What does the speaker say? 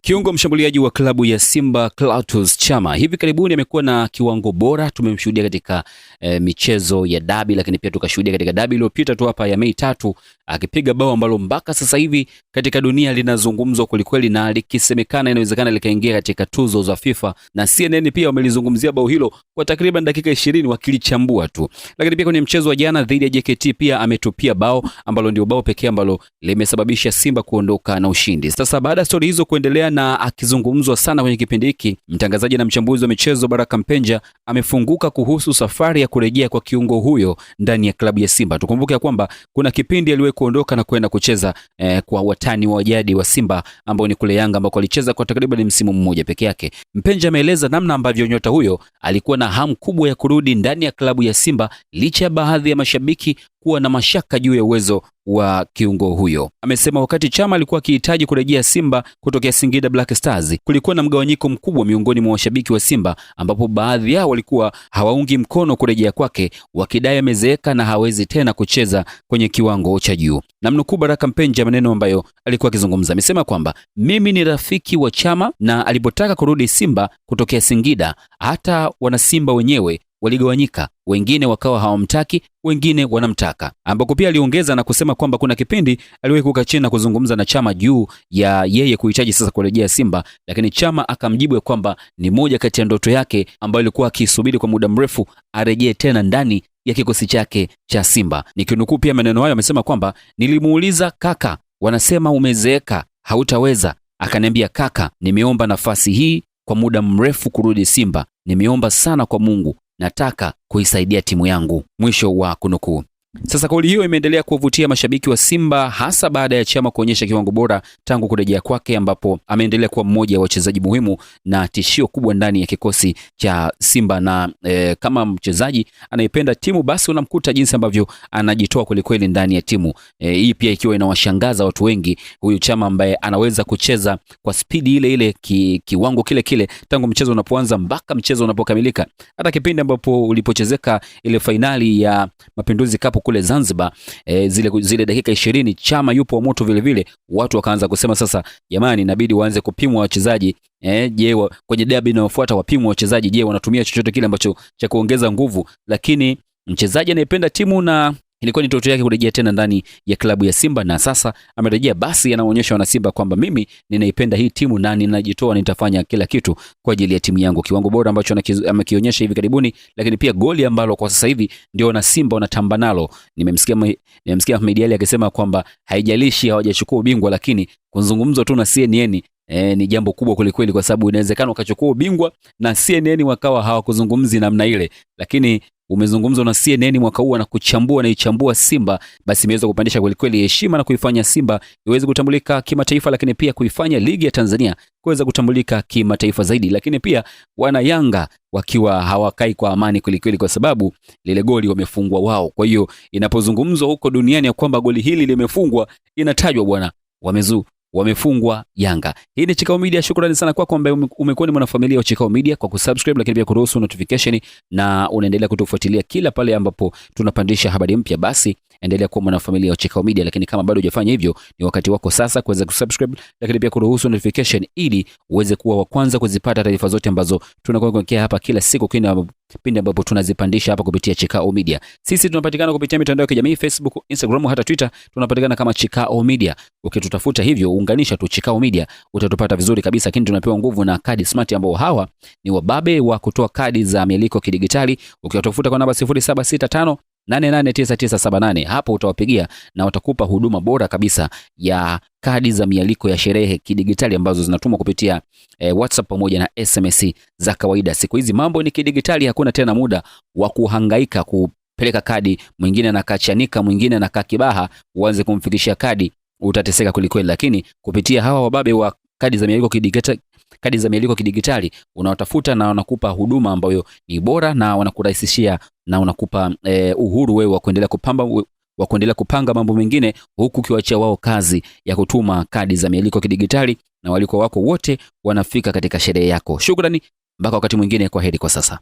Kiungo mshambuliaji wa klabu ya Simba Clatous Chama hivi karibuni amekuwa na kiwango bora. Tumemshuhudia katika michezo ya dabi, lakini pia tukashuhudia katika dabi iliyopita tu hapa ya Mei 3 akipiga bao ambalo mpaka sasa hivi katika dunia linazungumzwa kwelikweli, na likisemekana inawezekana likaingia katika tuzo za FIFA, na CNN pia wamelizungumzia bao hilo kwa takriban dakika 20 wakilichambua tu. Lakini pia kwenye mchezo wa jana dhidi ya JKT pia ametupia bao ambalo ndio bao pekee ambalo limesababisha Simba kuondoka na ushindi. Sasa baada ya story hizo kuendelea na akizungumzwa sana kwenye kipindi hiki, mtangazaji na mchambuzi wa michezo Baraka Mpenja amefunguka kuhusu safari ya kurejea kwa kiungo huyo ndani ya klabu ya Simba. Tukumbuke kwamba kuna kipindi aliwahi kuondoka na kwenda kucheza kwa watani wa jadi wa Simba ambao ni kule Yanga, ambako alicheza kwa takriban msimu mmoja peke yake. Mpenja ameeleza namna ambavyo nyota huyo alikuwa na hamu kubwa ya kurudi ndani ya klabu ya Simba licha ya baadhi ya mashabiki kuwa na mashaka juu ya uwezo wa kiungo huyo. Amesema wakati Chama alikuwa akihitaji kurejea Simba kutokea Singida Black Stars, kulikuwa na mgawanyiko mkubwa miongoni mwa washabiki wa Simba, ambapo baadhi yao walikuwa hawaungi mkono kurejea kwake, wakidai amezeeka na hawezi tena kucheza kwenye kiwango cha juu. Namnukuu Baraka Mpenja maneno ambayo alikuwa akizungumza. Amesema kwamba mimi ni rafiki wa Chama, na alipotaka kurudi Simba kutokea Singida, hata wana Simba wenyewe waligawanyika, wengine wakawa hawamtaki, wengine wanamtaka, ambako pia aliongeza na kusema kwamba kuna kipindi aliwahi kukaa chini na kuzungumza na Chama juu ya yeye kuhitaji sasa kurejea Simba, lakini Chama akamjibu kwamba ni moja kati ya ndoto yake ambayo alikuwa akisubiri kwa muda mrefu arejee tena ndani ya kikosi chake cha Simba. Nikinukuu pia maneno hayo, amesema kwamba nilimuuliza, kaka, wanasema umezeeka, hautaweza. Akaniambia, kaka, nimeomba nafasi hii kwa muda mrefu kurudi Simba, nimeomba sana kwa Mungu, nataka kuisaidia timu yangu. Mwisho wa kunukuu. Sasa kauli hiyo imeendelea kuvutia mashabiki wa Simba, hasa baada ya Chama kuonyesha kiwango bora tangu kurejea kwake, ambapo ameendelea kuwa mmoja wa wachezaji muhimu na tishio kubwa ndani ya kikosi cha Simba. Na kama mchezaji anayependa timu, basi unamkuta jinsi ambavyo anajitoa kwelikweli ndani ya timu. Hii pia ikiwa inawashangaza watu wengi, huyu Chama ambaye anaweza kucheza kwa spidi ile ile, kiwango kile kile tangu mchezo unapoanza mpaka mchezo unapokamilika. Hata kipindi ambapo ulipochezeka ile fainali ya Mapinduzi Cup kule Zanzibar, zile dakika 20 Chama yupo moto vile vile. Watu wakaanza kusema sasa, jamani, inabidi waanze kupimwa wachezaji. Je, kwenye derby inayofuata wapimwa wachezaji, je wanatumia chochote kile ambacho cha kuongeza nguvu? Lakini mchezaji anayependa timu na ilikuwa ni ndoto yake kurejea tena ndani ya klabu ya Simba, na sasa amerejea, basi anaonyesha wana Simba kwamba mimi ninaipenda hii timu na ninajitoa, nitafanya kila kitu kwa ajili ya timu yangu. Kiwango bora ambacho amekionyesha hivi karibuni, lakini pia goli ambalo kwa sasa hivi ndio wana Simba wanatamba nalo. Nimemsikia Ahmed Ally akisema kwamba haijalishi hawajachukua ubingwa, lakini kuzungumzwa tu na CNN ni jambo kubwa kulikweli, kwa sababu inawezekana ukachukua ubingwa na CNN wakawa hawakuzungumzi namna ile, lakini umezungumzwa na CNN mwaka huu na kuchambua na ichambua Simba, basi imeweza kupandisha kwelikweli heshima na kuifanya Simba iweze kutambulika kimataifa, lakini pia kuifanya ligi ya Tanzania kuweza kutambulika kimataifa zaidi. Lakini pia wana Yanga wakiwa hawakai kwa amani kwelikweli, kwa sababu lile goli wamefungwa wao. Kwa hiyo inapozungumzwa huko duniani ya kwamba goli hili limefungwa, inatajwa bwana wamefungwa Yanga. Hii ni Chikao Media. Shukrani sana kwako ambaye umekuwa ni mwanafamilia wa Chikao Media kwa kusubscribe, lakini pia kuruhusu notification, na unaendelea kutufuatilia kila pale ambapo tunapandisha habari mpya. Basi endelea kuwa mwanafamilia wa Chikao Media, lakini kama bado hujafanya hivyo, ni wakati wako sasa kuweza kusubscribe, lakini pia kuruhusu notification ili uweze kuwa wa kwanza kuzipata taarifa zote ambazo tunakuwekea hapa kila siku pindi ambapo tunazipandisha hapa kupitia Chikao Media. Sisi tunapatikana kupitia mitandao ya kijamii Facebook, Instagram, hata Twitter, tunapatikana kama Chikao Media. Ukitutafuta hivyo, unganisha tu Chikao Media, utatupata vizuri kabisa. Lakini tunapewa nguvu na Kadi Smart, ambao hawa ni wababe wa kutoa kadi za mialiko kidigitali. Ukiwatafuta kwa namba 0765889978, hapo utawapigia na watakupa huduma bora kabisa ya kadi za mialiko ya sherehe kidigitali ambazo zinatumwa kupitia WhatsApp pamoja na SMS za kawaida. Siku hizi mambo ni kidigitali, hakuna tena muda wa kuhangaika kupeleka kadi, mwingine anakachanika, mwingine anakaa Kibaha, uanze kumfikishia kadi, utateseka kulikweli. Lakini kupitia hawa wababe wa kadi za mialiko kidigitali unawatafuta na wanakupa huduma ambayo ni bora, na wanakurahisishia na wanakupa uhuru wewe wa kuendelea kupanga mambo mengine, huku kiwaachia wao kazi ya kutuma kadi za mialiko kidigitali, na waliko wako wote wanafika katika sherehe yako. Shukrani, mpaka wakati mwingine, kwa heri kwa sasa.